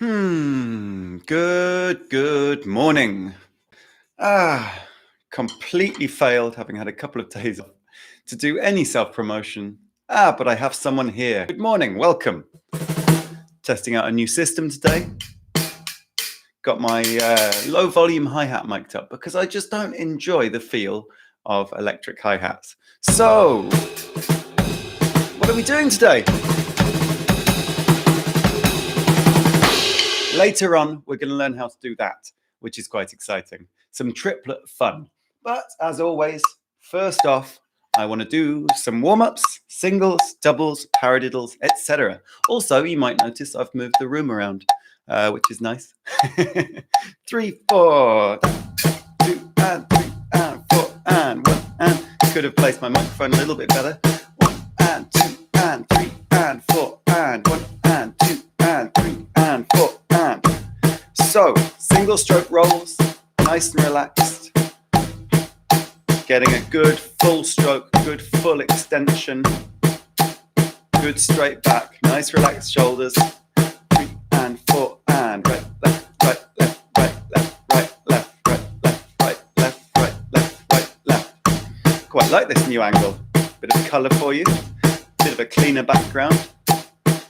Good morning. Completely failed, having had a couple of days off, to do any self-promotion. But I have someone here. Good morning, welcome. Testing out a new system today. Got my low volume hi-hat mic'd up because I just don't enjoy the feel of electric hi-hats. So, what are we doing today? Later on, we're going to learn how to do that, which is quite exciting. Some triplet fun. But as always, first off, I want to do some warm-ups, singles, doubles, paradiddles, etc. Also, you might notice I've moved the room around, which is nice. 3, 4, 2, and 3, and 4, and 1, and could have placed my microphone a little bit better. 1, and 2, and 3, and 4, and 1, and 2, and 3, and 4. So, single stroke rolls, nice and relaxed. Getting a good full stroke, good full extension. Good straight back, nice relaxed shoulders. 3 and 4 and right, left, right, left, right, left, right, left, right, left, right, left, right, left, right, left. Quite like this new angle. Bit of colour for you. Bit of a cleaner background.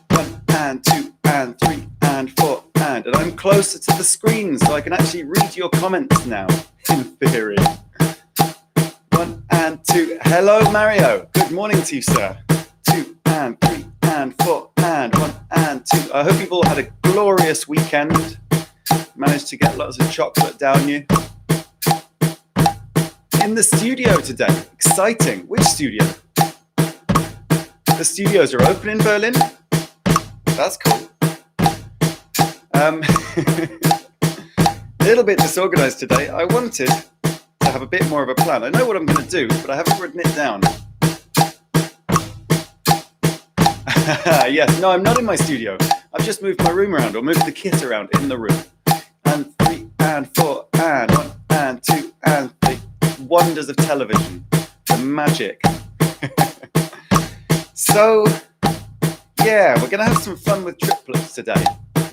1 and 2 and 3 and 4. And I'm closer to the screen, so I can actually read your comments now, in theory. 1 and 2. Hello, Mario. Good morning to you, sir. 2 and 3 and 4 and 1 and 2. I hope you've all had a glorious weekend. Managed to get lots of chocolate down you. In the studio today. Exciting. Which studio? The studios are open in Berlin. That's cool. A little bit disorganized today. I wanted to have a bit more of a plan. I know what I'm going to do, but I haven't written it down. Yes, no, I'm not in my studio. I've just moved my room around, or moved the kit around in the room. And 3 and 4 and 1 and 2 and 3. Wonders of television. The magic. So, yeah, we're going to have some fun with triplets today.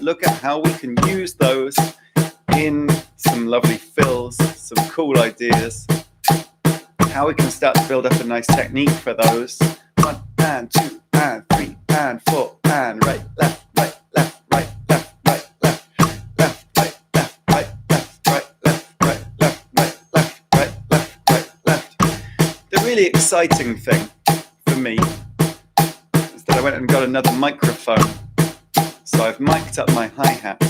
Look at how we can use those in some lovely fills, some cool ideas, how we can start to build up a nice technique for those. 1 and 2 and 3 and 4 and right, left, right, left, right, left, right, left, left, right, left, right, left, right, left, right, left, right, left, right, left, right, left. The really exciting thing for me is that I went and got another microphone. So I've mic'd up my hi-hat.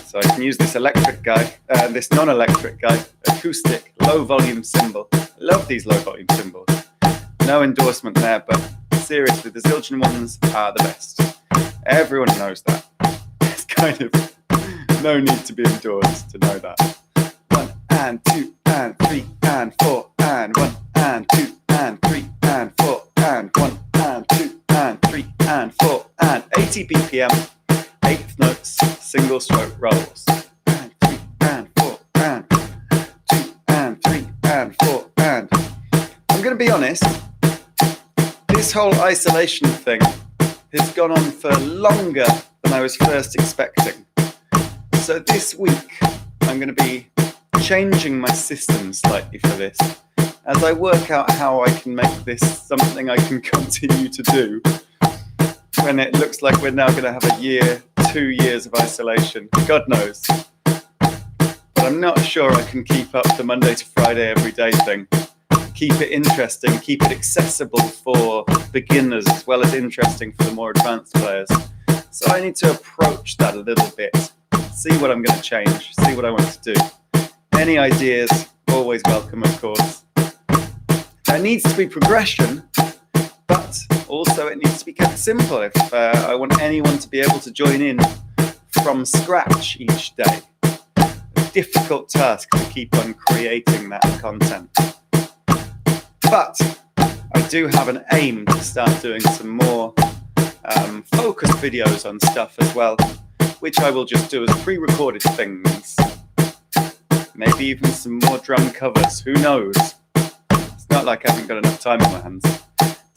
So I can use this electric guy, this non-electric guy, acoustic, low volume cymbal. I love these low volume cymbals. No endorsement there, but seriously, the Zildjian ones are the best. Everyone knows that. There's kind of no need to be endorsed to know that. 1 and 2 and 3 and 4 and 1 and 2 and 3 and 4 and 1 and 2 and 3 and 4 and 80 BPM. Eighth notes, single stroke rolls. And 3 and 4 and 2 and 3 and 4 and. I'm going to be honest, this whole isolation thing has gone on for longer than I was first expecting. So this week, I'm going to be changing my system slightly for this as I work out how I can make this something I can continue to do when it looks like we're now going to have a year, 2 years of isolation. God knows. But I'm not sure I can keep up the Monday to Friday everyday thing. Keep it interesting, keep it accessible for beginners as well as interesting for the more advanced players. So I need to approach that a little bit. See what I'm going to change, see what I want to do. Any ideas, always welcome, of course. There needs to be progression, but also it needs to be kept simple if I want anyone to be able to join in from scratch each day. A difficult task to keep on creating that content. But I do have an aim to start doing some more focused videos on stuff as well, which I will just do as pre-recorded things. Maybe even some more drum covers, who knows? It's not like I haven't got enough time on my hands.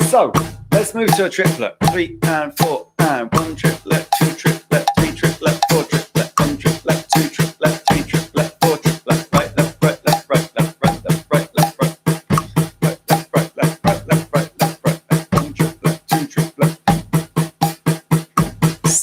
So, let's move to a triplet. 3 and 4 and 1 triplet, 2 triplet, 3 triplet, 4 triplet.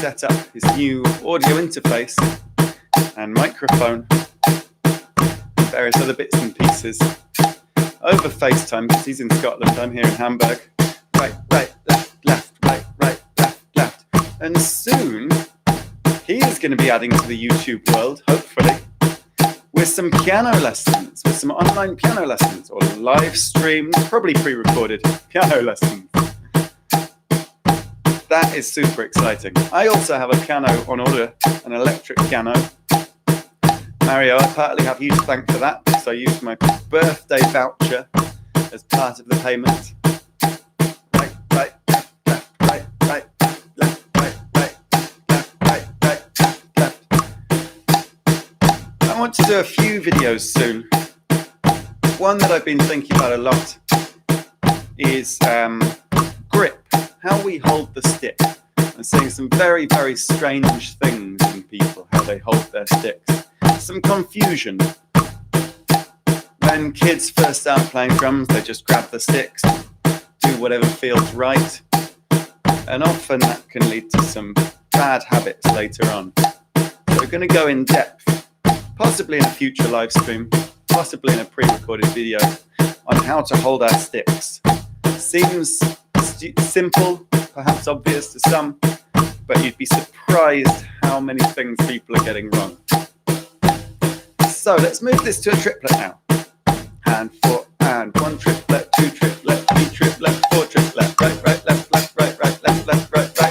set up his new audio interface and microphone and various other bits and pieces over FaceTime, because he's in Scotland, I'm here in Hamburg. Right, left, right, left. And soon he is going to be adding to the YouTube world, hopefully, with some piano lessons, with some online piano lessons, or live streamed, probably pre-recorded piano lessons. That is super exciting. I also have a piano on order, an electric piano. Mario, I partly have you to thank for that, because I used my birthday voucher as part of the payment. Right, left, I want to do a few videos soon. One that I've been thinking about a lot is grip, how we hold the stick. I'm seeing some very, very strange things in people, how they hold their sticks. Some confusion. When kids first start playing drums, they just grab the sticks, do whatever feels right, and often that can lead to some bad habits later on. So we're going to go in depth, possibly in a future live stream, possibly in a pre-recorded video, on how to hold our sticks. Seems simple, perhaps obvious to some, but you'd be surprised how many things people are getting wrong. So let's move this to a triplet now. And 4 and 1 triplet, 2 triplet, 3 triplet, 4 triplet, right, left, right, left, right, left, right, left, right,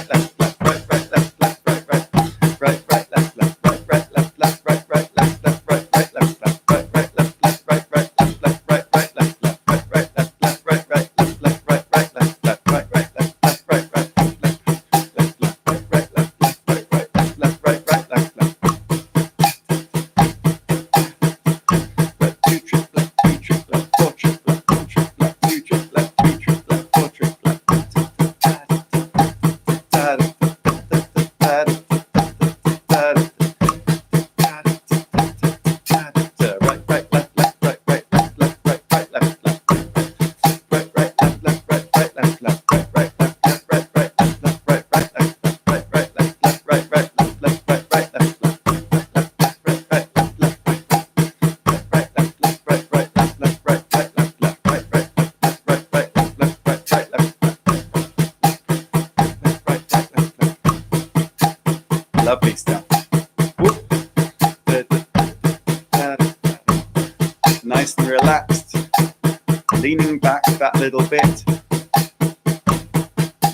Lovely stuff. Nice and relaxed. Leaning back that little bit.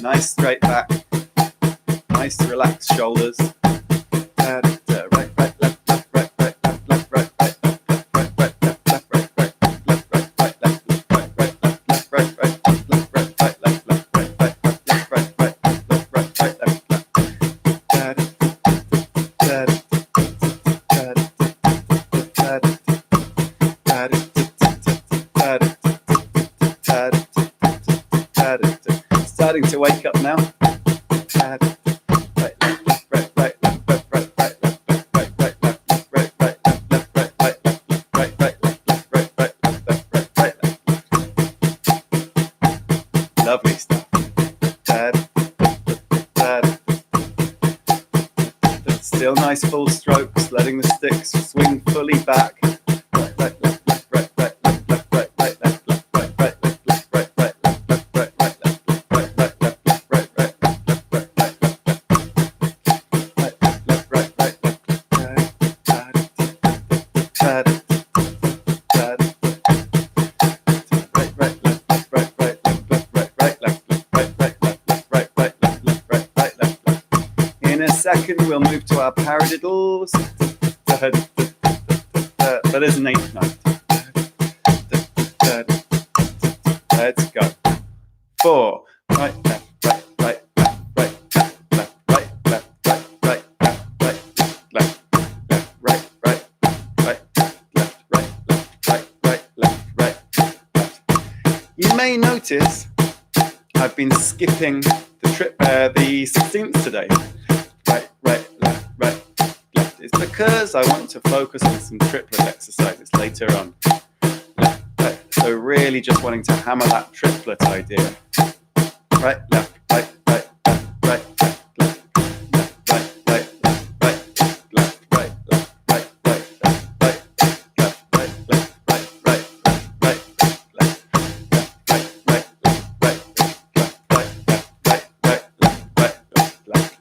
Nice straight back. Nice relaxed shoulders. Starting to wake up now. Lovely stuff. Still nice full strokes, letting the sticks swing fully back. Second, we'll move to our paradiddles. That is an eighth note. Let's go. 4. Right, left, right, left, right, left. You may notice I've been skipping the 16th today. Right, left. It's because I want to focus on some triplet exercises later on. Left, right. So really just wanting to hammer that triplet idea. Right, left, right, left,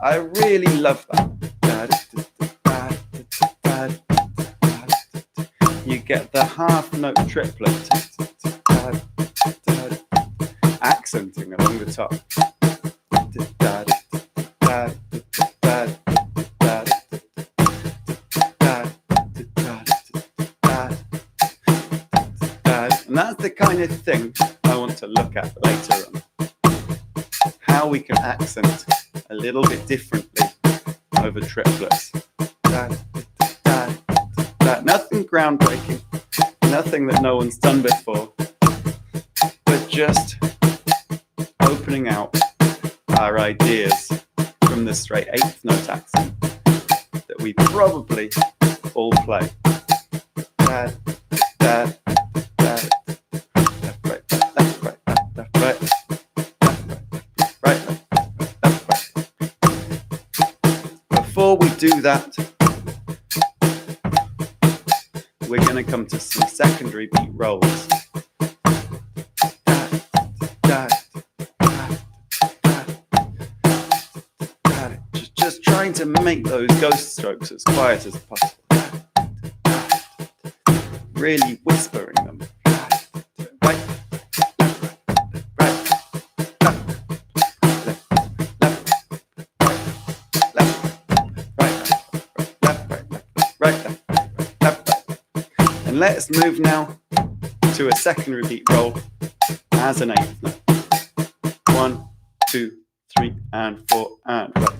I really love that. You get the half note triplet accenting along the top. And that's the kind of thing I want to look at later on. How we can accent a little bit differently over triplets. Nothing groundbreaking, nothing that no one's done before, but just opening out our ideas from the straight eighth note accent that we probably all play. Left, right, left, right, left, right, right, left, right. Before we do that, we're going to come to some secondary beat rolls. Just trying to make those ghost strokes as quiet as possible. Really whispering them. Right, right, left, left, right, left, right, left, right, left, right. And let's move now to a second repeat roll as an eighth note. 1, 2, 3, and 4, and right,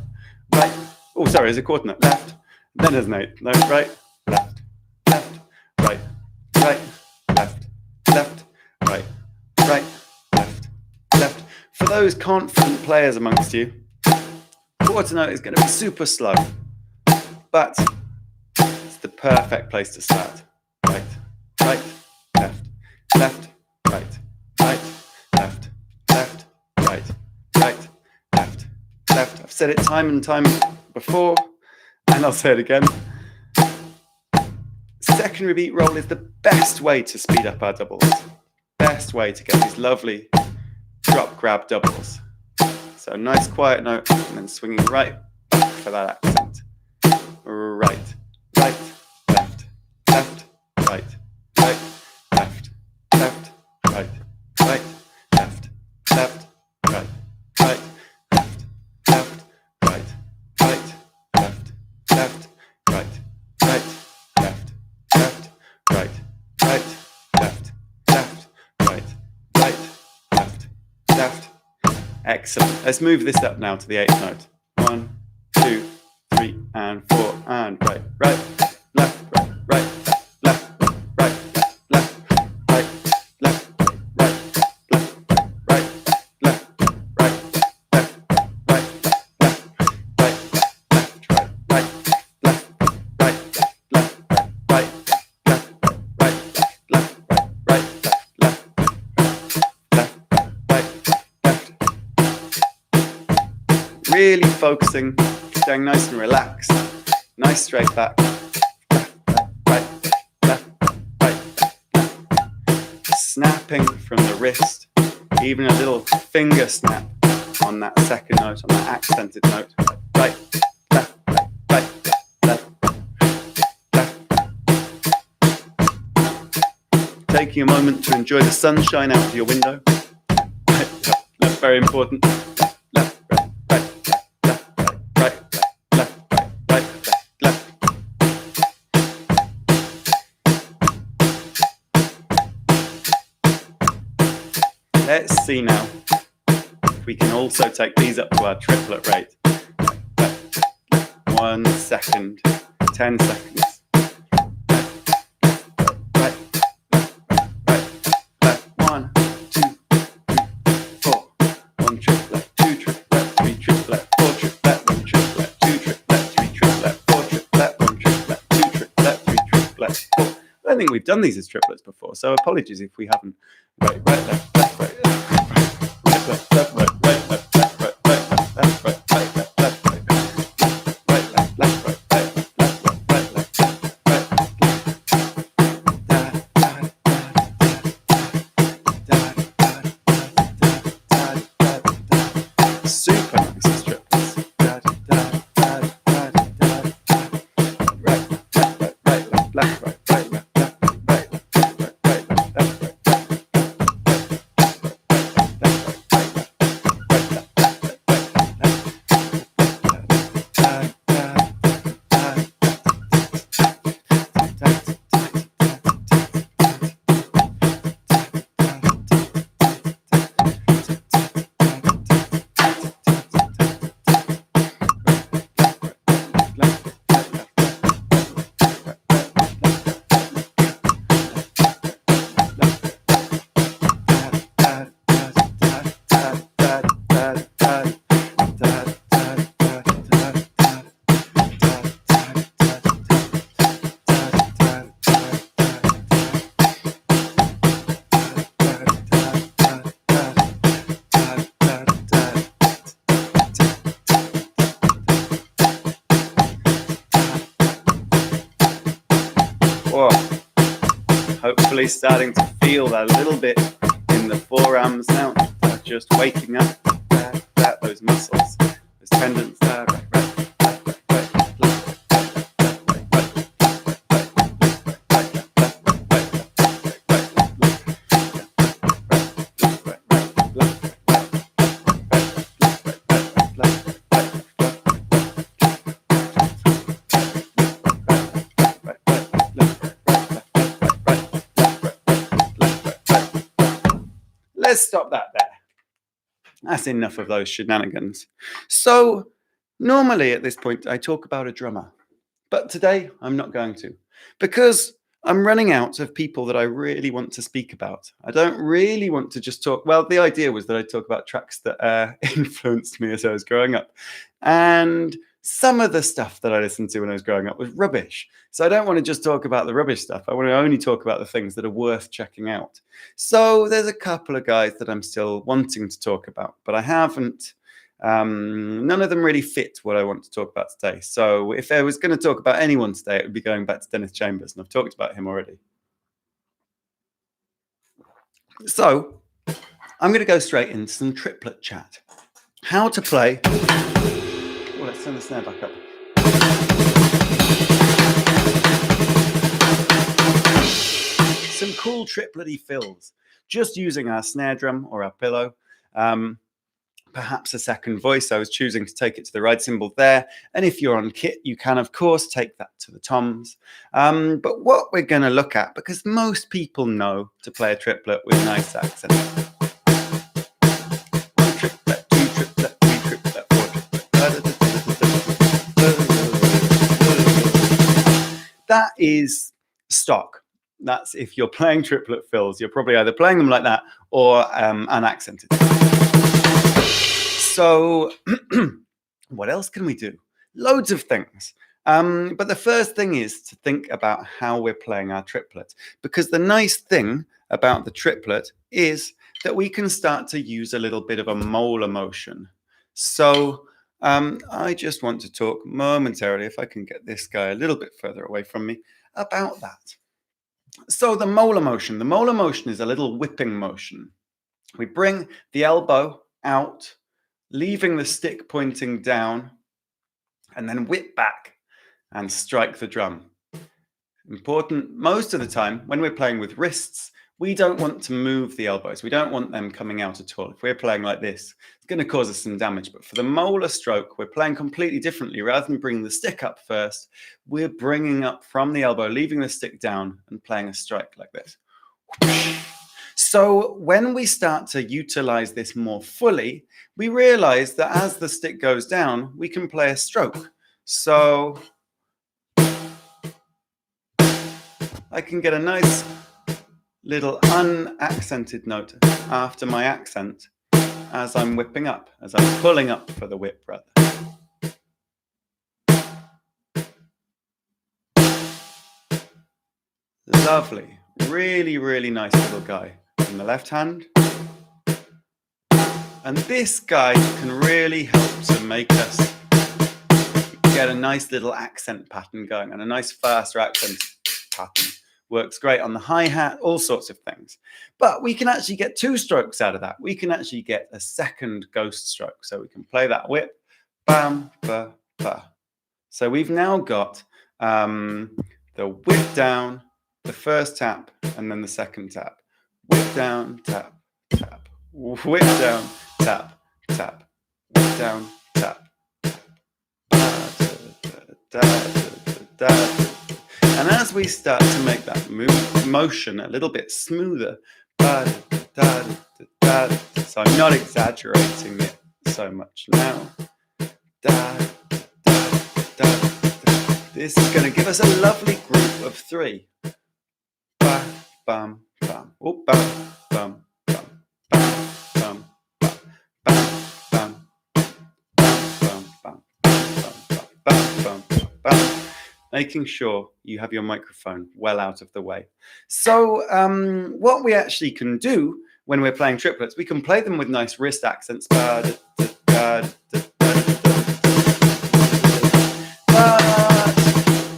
right. Oh, sorry, as a quarter note, left. Then as an eighth note, right, left, left, right, right, left, left, right, right, left, left. For those confident players amongst you, quarter note is going to be super slow, but it's the perfect place to start. Right, right, left, left, right, right, left, left, right, right, left, left. I've said it time and time before, and I'll say it again. Second repeat roll is the best way to speed up our doubles. Best way to get these lovely drop grab doubles. So nice quiet note, and then swinging right back for that accent. Right, right, left, left, right, right, left, left, right, right, left, left, right, right, left, left, right, right, left, left, right, right, left, left, right, right, left, left, right, right, left, left. Excellent. Let's move this up now to the eighth note. 1, 2, 3, and 4, and right, right, left, right, right, left, right, left, right, left, right, left, right, left, right, left, right, left, right, left, right, left, right, left, right, left, right, left, right, left, left, right, left. Really focusing, staying nice and relaxed, nice straight back, right, left, right, left. Snapping from the wrist, even a little finger snap on that second note, on that accented note, right, left, right, left, left. Taking a moment to enjoy the sunshine out of your window, that's very important. Let's see now if we can also take these up to our triplet rate. 1 second, 10 seconds. Right, right, left, 1, 2, 3, 4. 1 triplet, 2 triplet, 3 triplet, 4 triplet, 1 triplet, 2 triplet, 3 triplet, 4 triplet, 1 triplet, 2 triplet, 3 triplet, 4. I don't think we've done these as triplets before, so apologies if we haven't. Right, right, left, left, right. Left, left, right, right, left, left, right, right, left, left, right, right, left, left, right, right, left, left, right, right, left, right, left, right, left. Super nice as triplets. Right, left, right, right, left, left, right, right, left, left, right, right, right, left, left, right. Hopefully starting to feel that a little bit in the forearms now, just waking up those muscles, those tendons there, right, right. let's stop that there. That's enough of those shenanigans. So normally at this point, I talk about a drummer, but today I'm not going to, because I'm running out of people that I really want to speak about. I don't really want to just talk. Well, the idea was that I'd talk about tracks that influenced me as I was growing up. And some of the stuff that I listened to when I was growing up was rubbish. So I don't want to just talk about the rubbish stuff. I want to only talk about the things that are worth checking out. So there's a couple of guys that I'm still wanting to talk about, but I haven't. None of them really fit what I want to talk about today. So if I was going to talk about anyone today, it would be going back to Dennis Chambers, and I've talked about him already. So I'm going to go straight into some triplet chat. How to play. Oh, let's turn the snare back up. Some cool triplety fills, just using our snare drum or our pillow. Perhaps a second voice. I was choosing to take it to the ride cymbal there. And if you're on kit, you can, of course, take that to the toms. But what we're going to look at, because most people know to play a triplet with nice accents. One triplet, two triplet, three triplet, four triplet. That is stock. That's if you're playing triplet fills, you're probably either playing them like that or unaccented. So what else can we do? Loads of things. But the first thing is to think about how we're playing our triplet, because the nice thing about the triplet is that we can start to use a little bit of a molar motion. So I just want to talk momentarily, if I can get this guy a little bit further away from me, about that. So the molar motion is a little whipping motion. We bring the elbow out, leaving the stick pointing down, and then whip back and strike the drum. Important, most of the time, when we're playing with wrists, we don't want to move the elbows. We don't want them coming out at all. If we're playing like this, it's going to cause us some damage. But for the molar stroke, we're playing completely differently. Rather than bringing the stick up first, we're bringing up from the elbow, leaving the stick down, and playing a strike like this. So when we start to utilize this more fully, we realize that as the stick goes down, we can play a stroke. So I can get a nice little unaccented note after my accent as I'm whipping up, as I'm pulling up for the whip, rather. Lovely, really, really nice little guy in the left hand. And this guy can really help to make us get a nice little accent pattern going, and a nice faster accent pattern. Works great on the hi-hat, all sorts of things. But we can actually get two strokes out of that. We can actually get a second ghost stroke. So we can play that whip, bam, ba, ba. So we've now got the whip down, the first tap, and then the second tap. Whip down, tap, tap. Whip down, tap, tap. Whip down, tap. And as we start to make that motion a little bit smoother, so I'm not exaggerating it so much now. This is going to give us a lovely group of three. Ba, bam, bam. Oh, bam, bam, bam, bam, bam, bam, bam, bam, bam, bam, bam, bam. Making sure you have your microphone well out of the way. So what we actually can do when we're playing triplets, we can play them with nice wrist accents. But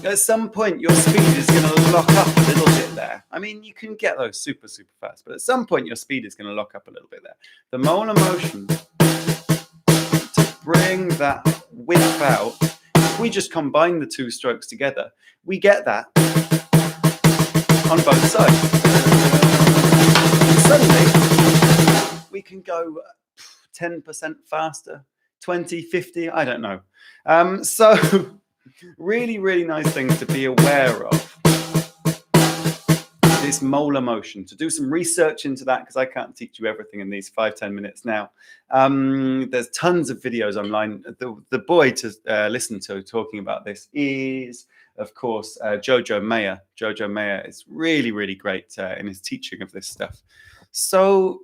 at some point, your speed is going to lock up a little bit there. I mean, you can get those super, super fast, but at some point, your speed is going to lock up a little bit there. The molar motion to bring that whip out, if we just combine the two strokes together, we get that on both sides. Suddenly, we can go 10% faster, 20, 50, I don't know. So really, really nice things to be aware of this molar motion. To do some research into that, because I can't teach you everything in these 5-10 minutes now. There's tons of videos online. The boy to listen to talking about this is, of course, Jojo Mayer. Jojo Mayer is really, really great in his teaching of this stuff. So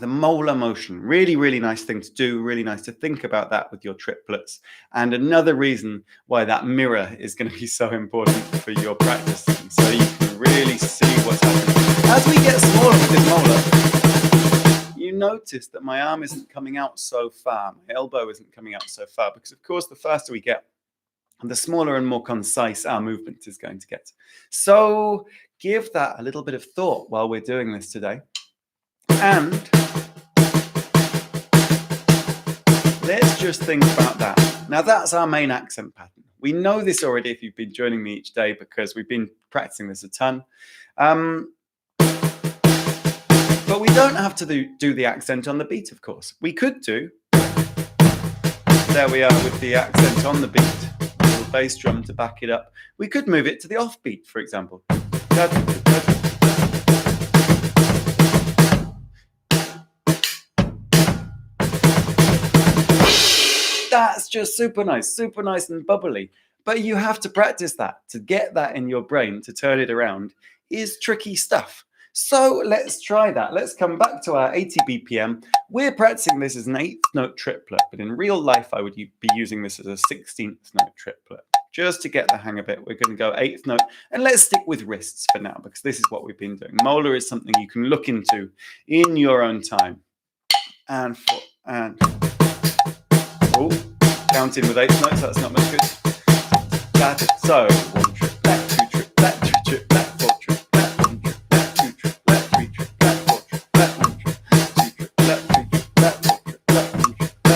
the molar motion, really, really nice thing to do, really nice to think about that with your triplets. And another reason why that mirror is going to be so important for your practice, so you can really see what's happening. As we get smaller with this molar, you notice that my arm isn't coming out so far, my elbow isn't coming out so far, because of course the faster we get, the smaller and more concise our movement is going to get. So give that a little bit of thought while we're doing this today. And let's just think about that. Now that's our main accent pattern. We know this already if you've been joining me each day, because we've been practicing this a ton. But we don't have to do the accent on the beat, of course. We could do. There we are with the accent on the beat. A little bass drum to back it up. We could move it to the offbeat, for example. That's just super nice and bubbly. But you have to practice that. To get that in your brain, to turn it around, is tricky stuff. So let's try that. Let's come back to our 80 BPM. We're practicing this as an 8th note triplet, but in real life, I would be using this as a 16th note triplet. Just to get the hang of it, we're going to go 8th note, and let's stick with wrists for now, because this is what we've been doing. Molar is something you can look into in your own time. And 4, and... Oh, counting with 8th notes, that's not much good. So, 1 trip, back, 2 trip, back, 2 trip, back, 4 trip, back, 1 trip, back, 2 trip, back, 3 trip, back, 4 trip, back, 1 trip, 2 trip, back, 3 trip, back, 4 trip, back, 1 trip, back,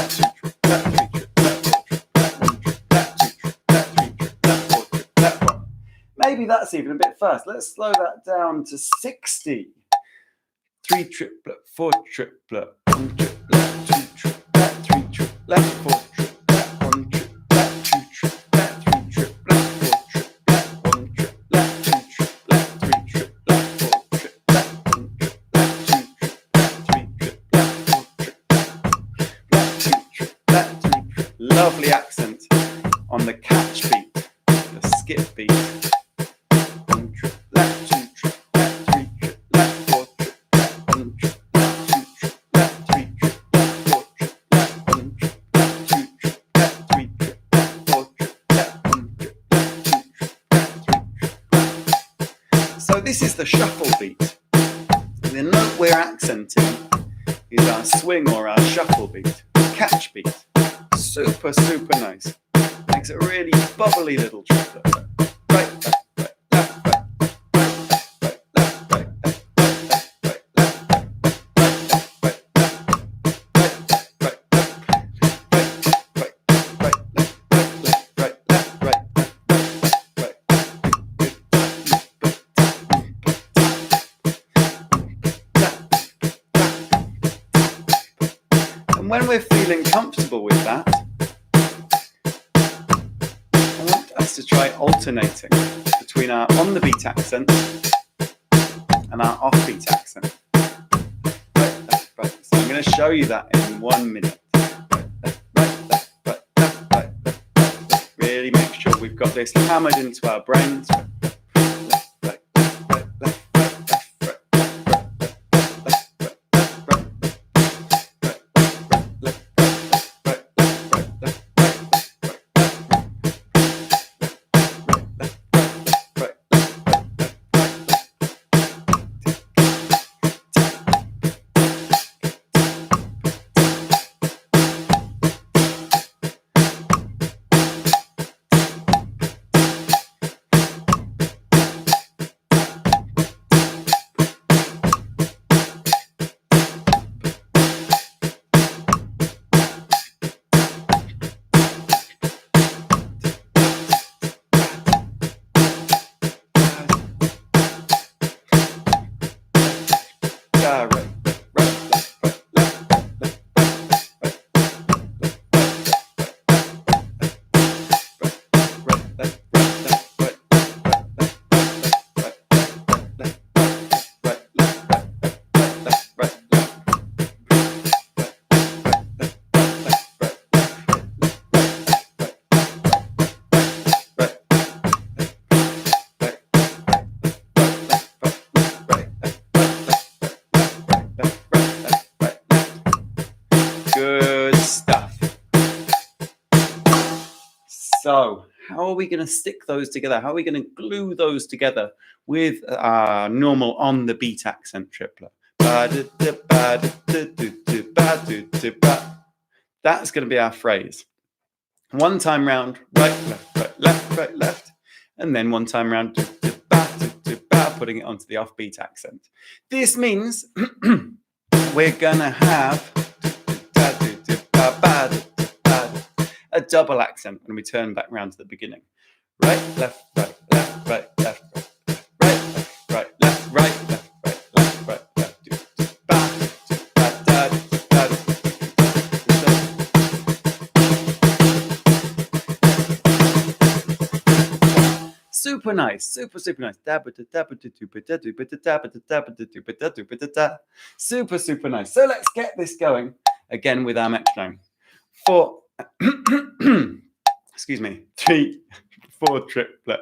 2 trip, back, 3 trip, back, 4 trip, back, 1 trip, back, 2 trip, back, 3 trip, back, 4 trip, back, 1. Maybe that's even a bit fast. Let's slow that down to 60. 3 triplet, 4 triplet, 1 triplet, 2 trip, back, 3 trip, left, 4 trip, back, 1 trip, back, 2 trip, back, 3 trip, left, 4 trip, back, 1 trip, left, 2 trip, left, 3 trip, left, 4 trip, back, 1 trip, left, 2 trip, back, 3 trip, left, 4 trip, back, 2 trip, back, 3 trip. Lovely accent on the catch beat, the skip beat. 1 trip, left, 2 trip, back, 3 trip, left, 4 trip, back, 1 trip, left, 2 trip, left, 3 trip, left, 4 trip, back, 1 trip, left, 2 trip, left, 3 trip, left, 4 trip, left, 1 trip, left, 2 trip, left, 3 trip. So this is the shuffle beat. The note we're accenting is our swing or our shuffle beat, catch beat. Super, super nice. Makes it a really bubbly little triplet. Right, left, right, left, right, right, left, right, left, right, left, right, left, right, left, right, and when we're feeling comfortable with that, I want us to try alternating between our on-the-beat accent and our off-beat accent. Right, left, right. So I'm going to show you that in 1 minute. Right, left, right, left, right, left, right, left, right, left. Really make sure we've got this hammered into our brains. are we going to stick those together? How are we going to glue those together with our normal on the beat accent triplet? That's going to be our phrase. One time round, right, left, and then one time round, putting it onto the offbeat accent. This means we're going to have a double accent when we turn back round to the beginning. Right, left, right, left, right, left, right, left, right, left, right, left, super nice, super nice. Super nice. So let's get this going again with our metronome. 4, excuse me, 3, 4 triplet.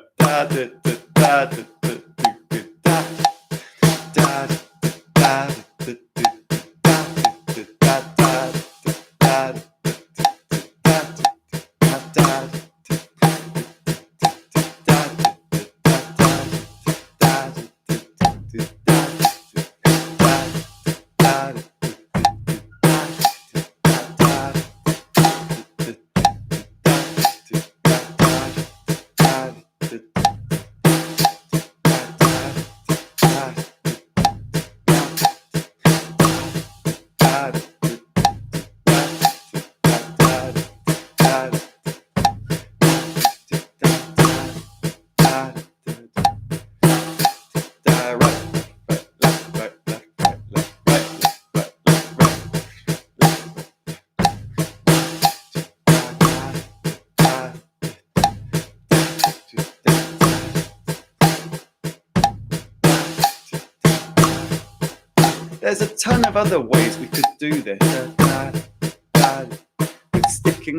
There's a ton of other ways we could do this. With sticking.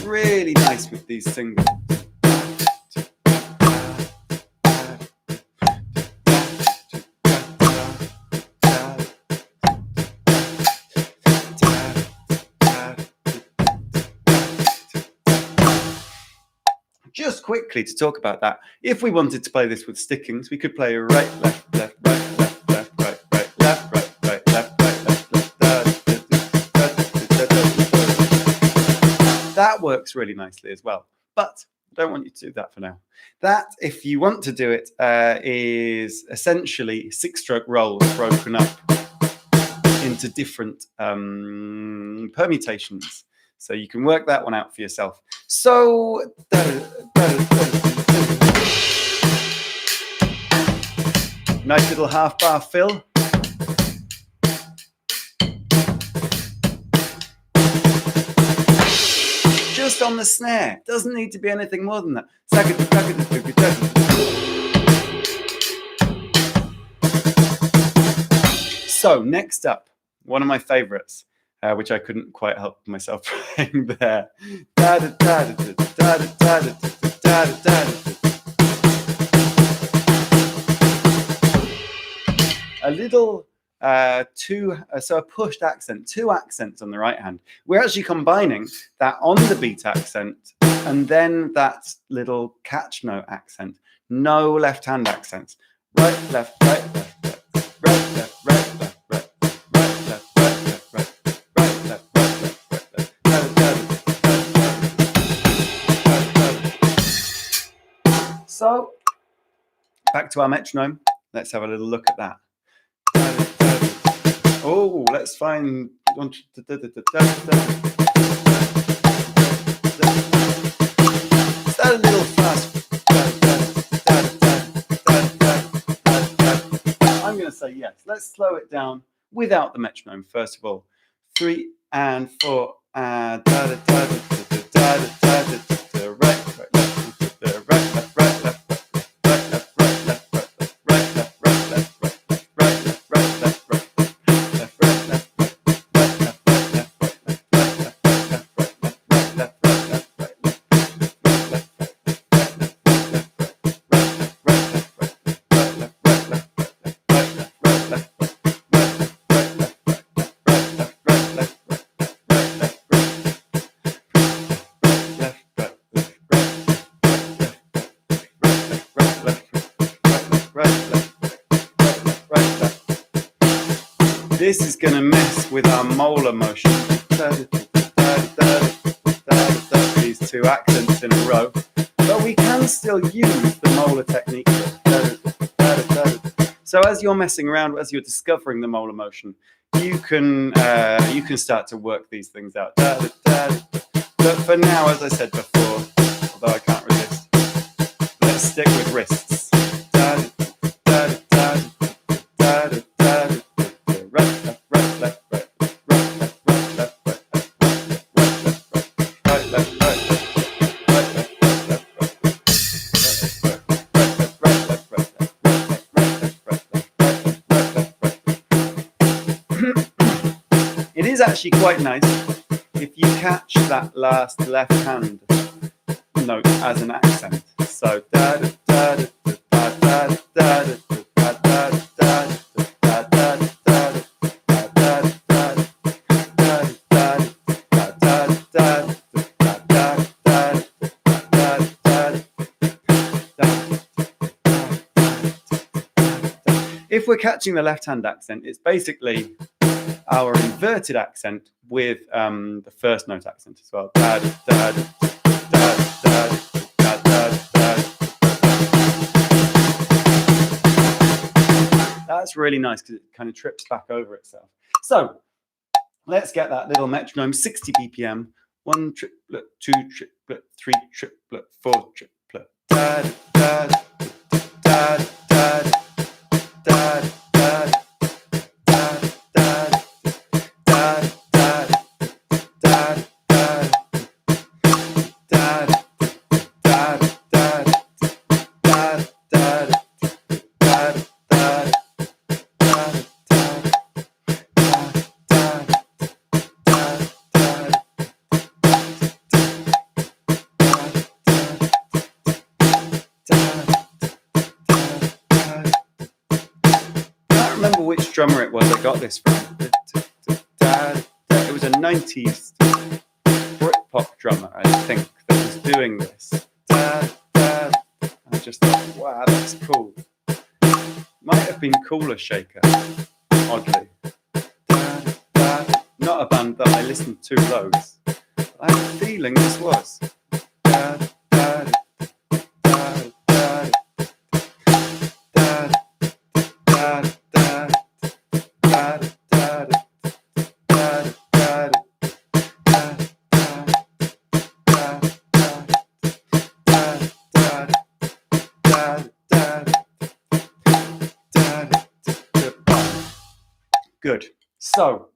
Really nice with these singles. Just quickly to talk about that, if we wanted to play this with stickings, we could play right, left, left, right, left, left, right, right, left, right, right, left, right, left, left. That works really nicely as well, but I don't want you to do that for now. That, if you want to do it, is essentially 6-stroke rolls broken up into different permutations. So you can work that one out for yourself. So nice little half bar fill. Just on the snare. Doesn't need to be anything more than that. So next up, one of my favorites, which I couldn't quite help myself playing there. A little a pushed accent, 2 accents on the right hand. We're actually combining that on the beat accent and then that little catch note accent. No left hand accents. Right, left, right, left, right, left, right, left, right, right, left, right, left, right, right, left, right, left, right. So back to our metronome. Let's have a little look at that. Oh, let's find one. Is that a little fast? I'm going to say yes. Let's slow it down without the metronome first of all. 3 and 4 and right, right, left, right, left, right, left, right, left, right, left, right, left, right, left, right, left, right. molar motion. These two accents in a row. But we can still use the molar technique. So as you're messing around, as you're discovering the molar motion, you can start to work these things out. But for now, as I said before, although I can't resist, let's stick with wrists. It is actually quite nice if you catch that last left hand note as an accent. So if we're catching the left hand accent, it's basically our inverted accent with the first note accent as well. That's really nice because it kind of trips back over itself. So let's get that little metronome, 60 BPM, 1 triplet, 2 triplet, 3 triplet, 4 triplet. Which drummer it was I got this from. It was a 90s Britpop drummer, I think, that was doing this. I just thought, wow, that's cool. Might have been Cooler Shaker, oddly. Not a band that I listened to loads. But I have a feeling this was. Good. So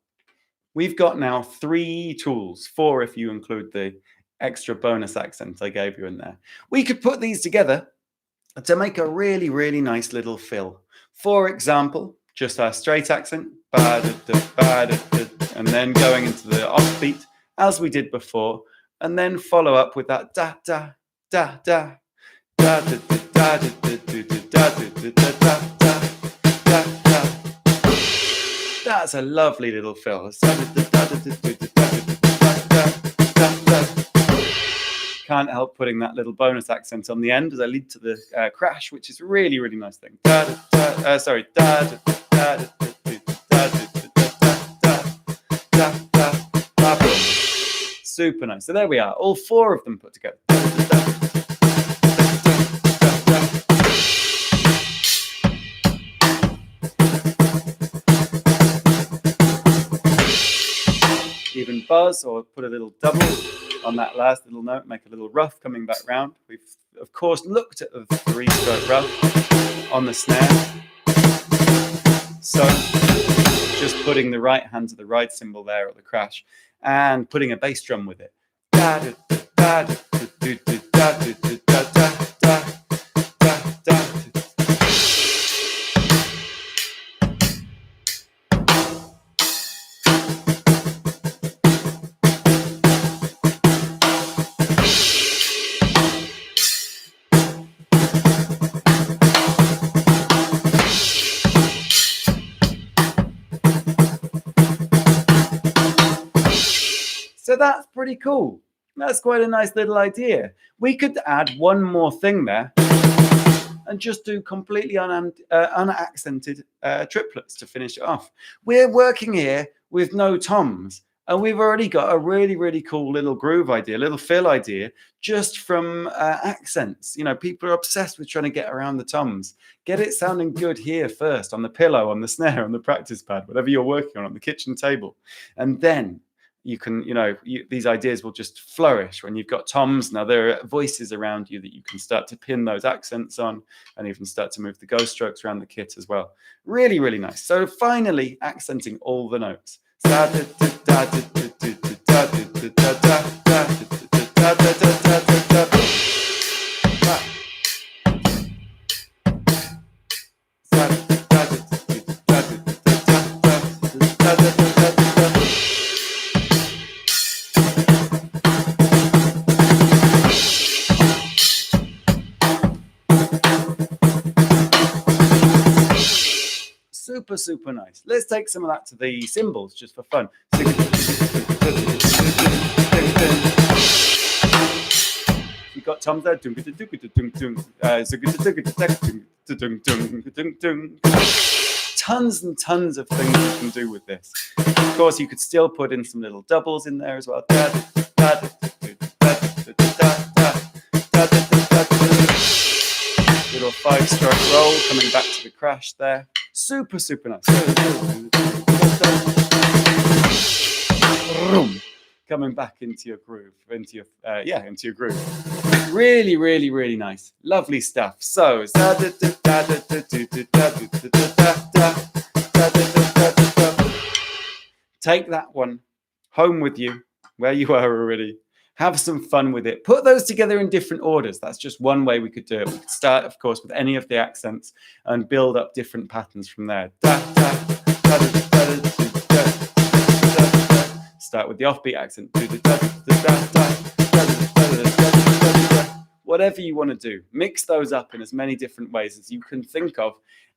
we've got now 3 tools, 4 if you include the extra bonus accent I gave you in there. We could put these together to make a really, really nice little fill. For example, just our straight accent, and then going into the offbeat as we did before, and then follow up with that da da da da da da da da da. That's a lovely little fill. Can't help putting that little bonus accent on the end as I lead to the crash, which is a really, really nice thing. Super nice. So there we are, all 4 of them put together. Even buzz or put a little double on that last little note, make a little ruff coming back round. We've of course looked at the 3-stroke ruff on the snare. So just putting the right hand to the right cymbal there at the crash and putting a bass drum with it. So that's pretty cool. That's quite a nice little idea. We could add one more thing there and just do completely unaccented triplets to finish it off. We're working here with no toms. And we've already got a really, really cool little groove idea, little fill idea, just from accents. You know, people are obsessed with trying to get around the toms. Get it sounding good here first, on the pillow, on the snare, on the practice pad, whatever you're working on the kitchen table. And then you can, these ideas will just flourish when you've got toms and other voices around you that you can start to pin those accents on, and even start to move the ghost strokes around the kit as well. Really, really nice. So finally, accenting all the notes. Super nice. Let's take some of that to the cymbals just for fun. You've got toms there. Tons and tons of things you can do with this. Of course, you could still put in some little doubles in there as well. Little 5-stroke roll coming back to the crash there. Super nice. Coming back into your groove, into your groove. Really, really, really nice. Lovely stuff. So take that one home with you where you are already. Have some fun with it. Put those together in different orders. That's just one way we could do it. We could start, of course, with any of the accents and build up different patterns from there. Start with the offbeat accent. Whatever you want to do. Mix those up in as many different ways as you can think of,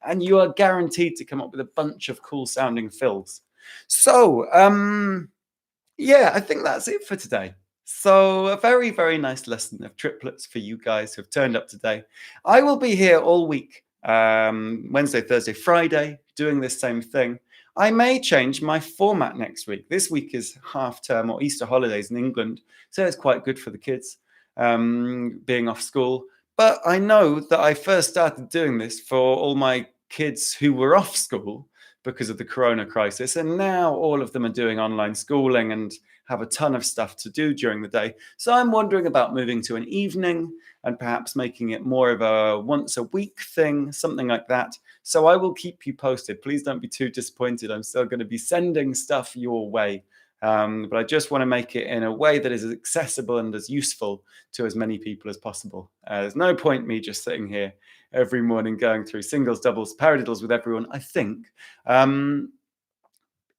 and you are guaranteed to come up with a bunch of cool sounding fills. So, I think that's it for today. So a very, very nice lesson of triplets for you guys who have turned up today. I will be here all week, Wednesday, Thursday, Friday, doing this same thing. I may change my format next week. This week is half term or Easter holidays in England, so it's quite good for the kids being off school. But I know that I first started doing this for all my kids who were off school because of the corona crisis, and now all of them are doing online schooling and have a ton of stuff to do during the day. So I'm wondering about moving to an evening and perhaps making it more of a once a week thing, something like that. So I will keep you posted. Please don't be too disappointed. I'm still going to be sending stuff your way. But I just want to make it in a way that is as accessible and as useful to as many people as possible. There's no point me just sitting here every morning going through singles, doubles, paradiddles with everyone, I think.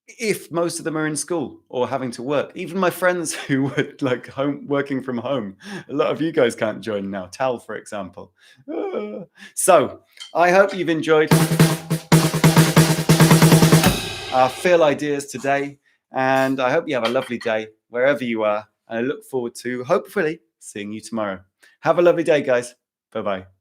If most of them are in school or having to work. Even my friends who were like working from home. A lot of you guys can't join now. Tal, for example. So I hope you've enjoyed our fill ideas today. And I hope you have a lovely day wherever you are. And I look forward to hopefully seeing you tomorrow. Have a lovely day, guys. Bye-bye.